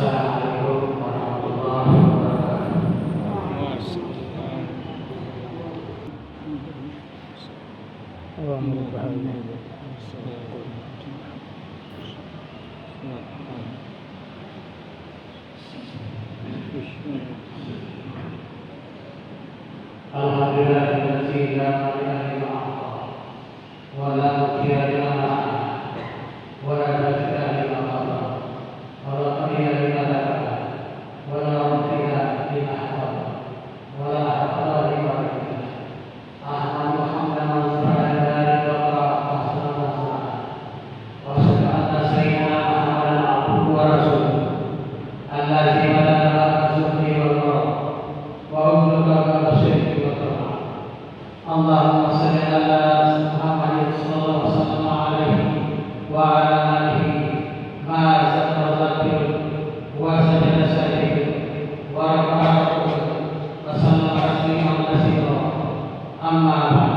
Assalamualaikum warahmatullahi wabarakatuh. Alhamdulillahilladzi la ilaha illa huwa wa la mughniya illa wa la rafi'a illa Allah wa la qadiya illa Allah wa la rafi'a illa Allah wa la hawla illa billah. Ahmad Muhammadan sallallahu alaihi wa sallam sayyidina Muhammadan abduhu wa rasuluhu allazi balaga as-subhi wal wa ulul syirki wa ta'ala. Allahumma salli ala Muhammad sallallahu alaihi wa ala alihi ma zakaratul wa sajada sajid wa raka'a wa sallama tasliman katsira. Amma ba'd.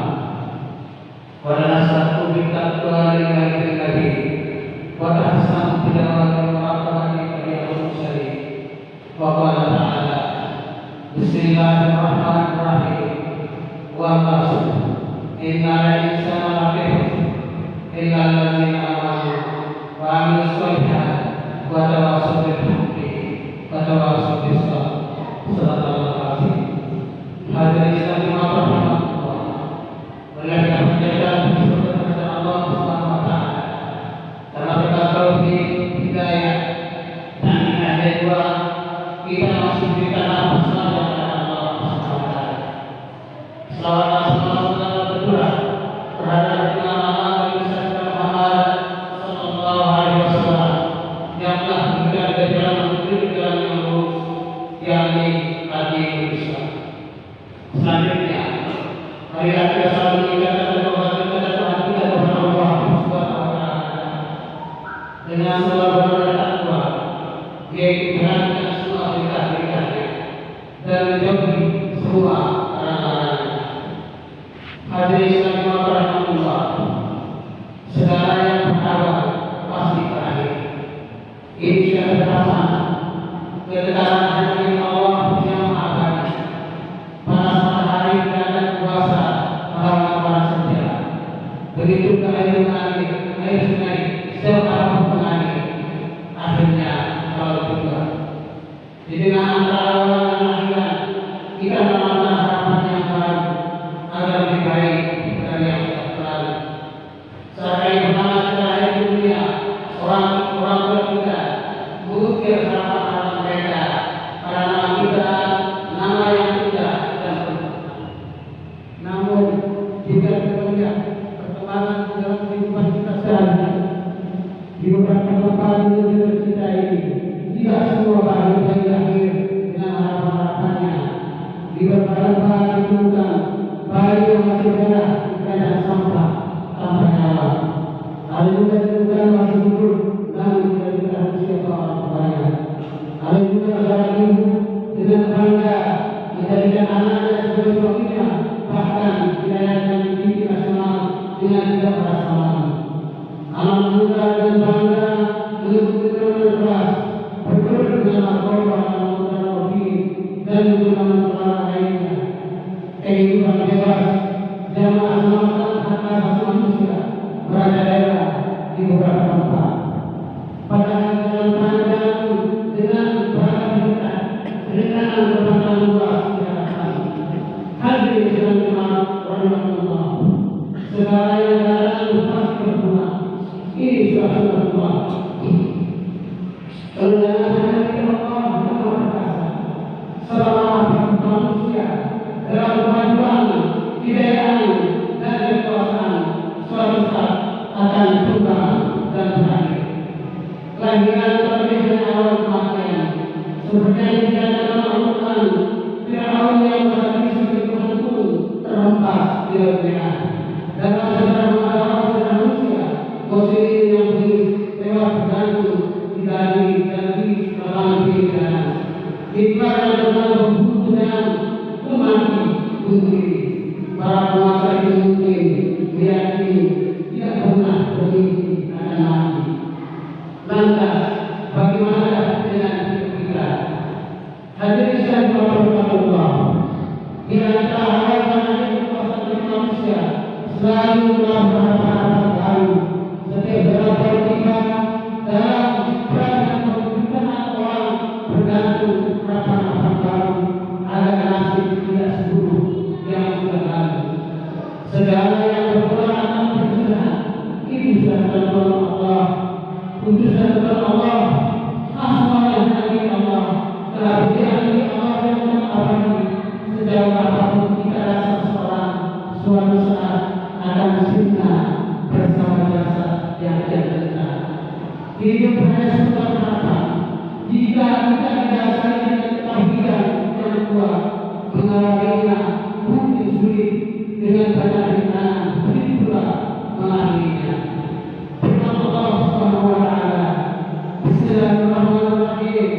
Wa nasatu bi taqwali nabi wa tahsan tilawati muraqabati ya muslim. Wa qala ta'ala Bismillahirrahmanirrahim. Wa qasam innal insana lafi illa alladzina amanu wa amilus solihati wa tawassaw bil haqqi wa tawassaw bis sabr. Sallallahu alaihi. Hadirin sekalian rahmatullah. Oleh karena kepada Allah Subhanahu wa taala. Karena berkat taufik hidayah dan hidayah dua kita masih diberikan nafas Salawat berdua terhadap Nabi Muhammad sallallahu alaihi wasallam yang telah memberikan jalan yang lurus, yakni agama Islam. Selanjutnya, marilah kita selalu mengingatkan kepada Tuhan kita kepada Allah Subhanahu wa taala dengan selalu bertakwa, yaitu berani semua perintah-perintahnya dan menjauhi semua larangan-larangannya. Hadirin sekalian rahmatullah, segala yang pertama pasti berakhir. Ini sudah terpasang kedekatan hati Allah yang Maha Baik. Panas matahari dan puasa malam panas senja. Begitu ke air mengalir, air sungai serta mengalir. Akhirnya kalau juga di tengah antara awal dan akhirat kita menanam harapan yang baru agar lebih baik dari yang lalu. Sebagai pertama terakhir dunia, orang tua kita mengukir harapan mereka pada nama kita, nama yang indah dan penuh. Namun jika kita melihat perkembangan dalam kehidupan kita sehari-hari di beberapa tempat di negeri kita ini, tidak semua bahagia berakhir dengan harapan-harapannya. Di beberapa tempat ditemukan bayi yang masih merah di keadaan sampah tanpa nyawa. Ada juga ditemukan masih hidup namun tidak diketahui siapa orang tuanya. Ada juga seorang ibu dengan bangga menjadikan anaknya sebagai suaminya, bahkan dirayakan di TV nasional dengan tidak merasa malu. Anak muda dengan bangga mengikuti keras bergerak dengan narkoba dan mobil dan menggunakan perkara lainnya. Kehidupan bebas jamaah selamatkan hak asasi manusia merajalela di beberapa tempat. Padahal jalan panjang dengan beragam perikanan berpanjang luas di hadapan. Hadirin sekalian rahmatullah, segala yang datang pasti berguna. Ini sudah Allah. Kemuliaan Allah berkata, selama manusia dalam kemajuan, kejayaan dan kekuasaan, suatu saat akan berubah dan berakhir. Kelahiran terlebih dari awal kematian, seperti yang dikatakan Al-Quran, Fir'aun yang berada sebagai Tuhan pun terhempas di laut merah. Dan sejarah manusia, posisi yang tewas bergantung di dari lapangan pikiran. Hikmah yang terlalu dengan memati bunuh diri. Para penguasa itu mungkin meyakini tidak pernah bermimpi akan mati. Lantas, bagaimana dengan selalu dalam harapan baru. Setiap berapa kita dalam perjalanan pemerintahan orang bergantung harapan baru agar nasib tidak seburuk yang sudah lalu. Segala yang berperan akan berkesudahan itu sudah terlalu Allah, putusan dari Allah, semuanya dari Allah, keabdian dari Allah yang mengabdi. Sejauh apapun kita rasa seseorang suatu saat akan sirna bersama jasa yang dia tentukan. Hidup hanya sebuah harapan. Jika kita didasari dengan ketahuan yang kuat, mengawalinya mungkin sulit. Dengan banyak rintangan, begitu pula mengakhirinya. Firman Allah Subhanahu wa Ta'ala, Bismillahirrahmanirrahim.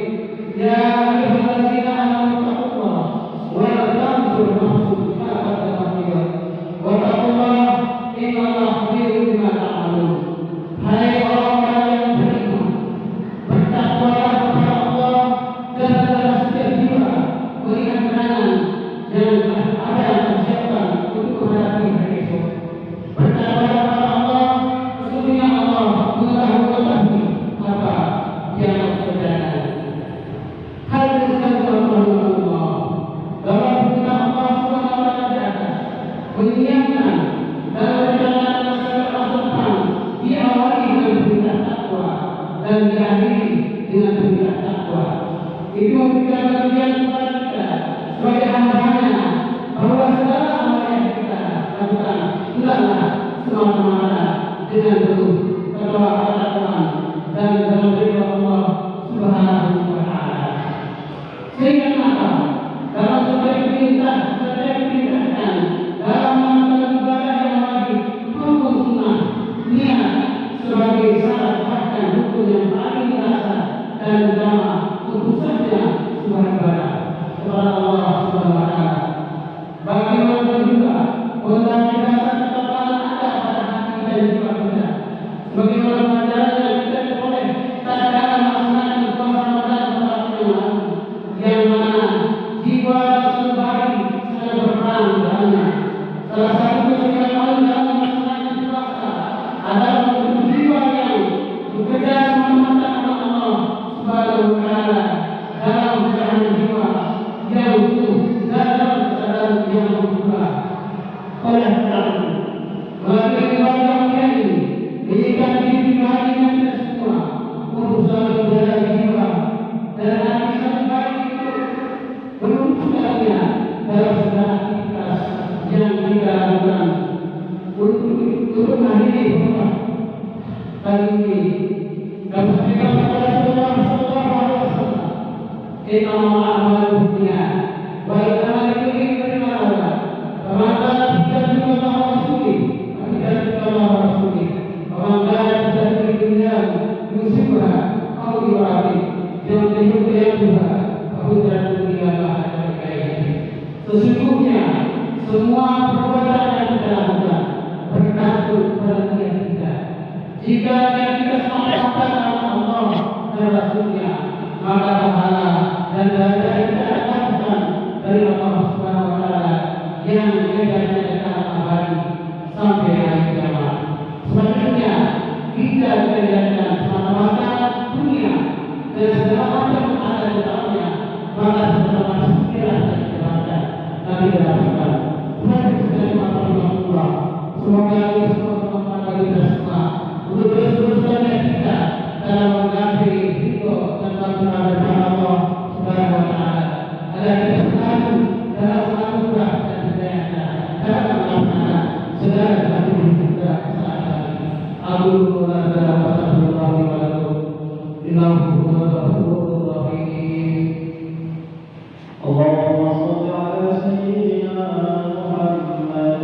Ya ayyuhallazina amanu taqullaha wa tanzur nafsun ma qaddamat lighad wa taqullaha innallaha khabirun bima ta'malun. Hai orang-orang yang beriman, bertakwalah kepada Allah dan dalam setiap jiwa berikan kenangan yang ada yang tersiapkan untuk menghadapi hari esok. Bertakwalah kepada Allah, sesungguhnya Allah mengetahui apa yang terjadi. Hal tersebut Allah dalam firman Allah Subhanahu wa Ta'ala mengingatkan dalam perjalanan masa depan diawali dengan berita takwa dan diakhiri dengan berita takwa. Itu memberikan bagian kepada kita sebagai hamba-Nya bahwa segala amal yang kita lakukan hendaklah semata-mata dengan penuh takwa kepada Tuhan dan dalam ridha Allah Subhanahu wa Ta'ala. Sehingga maka dalam setiap perintahkan dalam mengamalkan ibadah yang wajib maupun sunnah, niat sebagai syarat bahkan rukun yang paling dasar dan utama untuk saja sebuah ibadah kepada Allah Subhanahu wa Ta'ala. Bagaimana juga fondasi dasar ketakwaan ada pada hati dan jiwa kita. Sebagaimana pelajaran yang kita peroleh tatkala melaksanakan puasa Ramadan pada waktu yang lalu, yang mana jiwa sembari sedang berperang di dalamnya. Salah satu kesulitan dalam melaksanakan puasa adalah untuk jiwa yang bekerja semata-mata Allah Subhanahu wa Ta'ala dalam perjalanan jiwa yang utuh dan dalam kesadaran yang berubah. Oleh karena itu, melalui ibadah ini berikan diri bagian kita semua untuk selalu menjaga jiwa dan hati sampai itu beruntuknya dalam segala aktivitas yang kita lakukan untuk mengakhiri rumah kali ini. Dan berikan kepada Rasulullah Sallallahu Alaihi Wasallam, Inna ma'amal dunia wa inna ilaihi raji'un. Faman kana juga Rasulih, dan Allah Rasulih. Faman kana tidak dunia musibah atau ibadah yang dihukum juga, hujat dunia bahaya kaini. Sesungguhnya semua perbuatan yang kita lakukan bergantung pada niat kita. Jika kita semata-mata karena Allah dan Rasulnya, maka pahala dan daya yang kita dapatkan dari Allah Subhanahu wa Ta'ala yang menjadikan kita abadi sampai hari kiamat. Selanjutnya kita dijadikan semata-mata dunia dan segala macam ada di dalamnya, maka segala pikiran dan kebahagiaan Nabi dapatkan. Tuhan kita Allah. Semoga semua bagi kita semua untuk terus-terusan kita dalam mengakhiri ridho dan berdoa kepada Allah Subhanahu wa Ta'ala agar kita selalu dalam anugerah dan hidayah dalam melaksanakan segala aktivitas kita saat ini. Aku dalam Rasulullah اللهم صل على سيدنا محمد.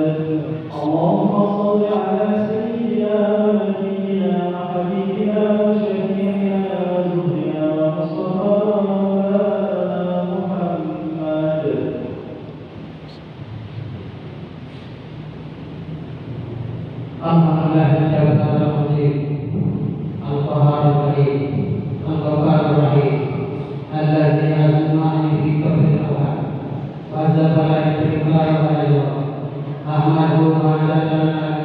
اللهم صل على سيدنا ونبينا وحبيبنا وشفيعنا وزهرنا ومصطفانا محمد. Alhamdulillah Ta'ala Majid Al-Qahar Al-Rahim Al-Qahar Al-Rahim Alladhi azma'ani fi qabri al-awhad wa zabala al-fikra wa al-aywa Ahmadu wa ala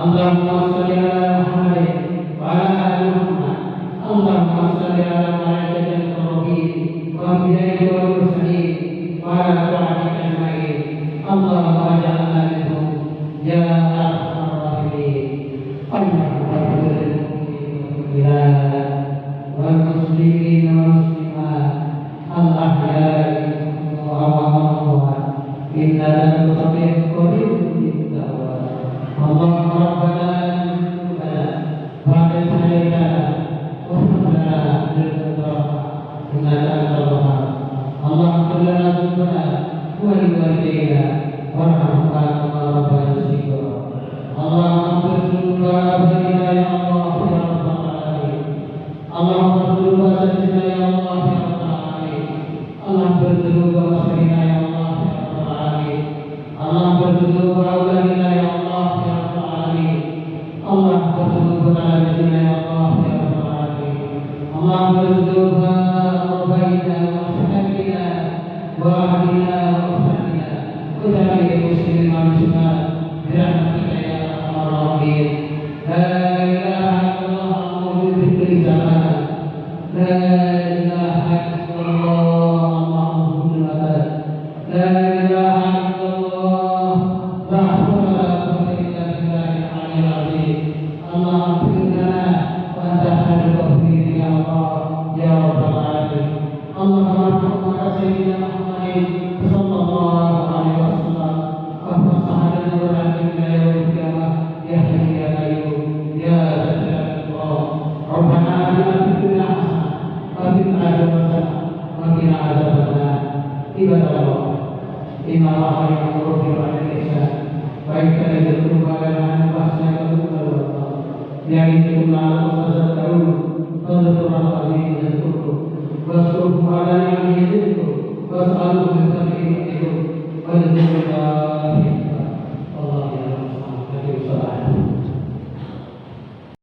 اللهم صل على محمد وعلى آل محمد اللهم صل على ملائكة المقربين وأنبيائك والمرسلين وعلى طاعتك أجمعين اللهم اجعلنا منهم يا أرحم الراحمين اللهم اغفر للمؤمنين والمسلمين والمسلمات الأحياء والأموات إنك أنت السميع القريب للدعوات اللهم ربنا ذنوبنا بعد إذ هديتنا واغفر لنا بالغفران إنك أنت الوهاب اللهم اغفر لنا ذنوبنا ولوالدينا وارحمهما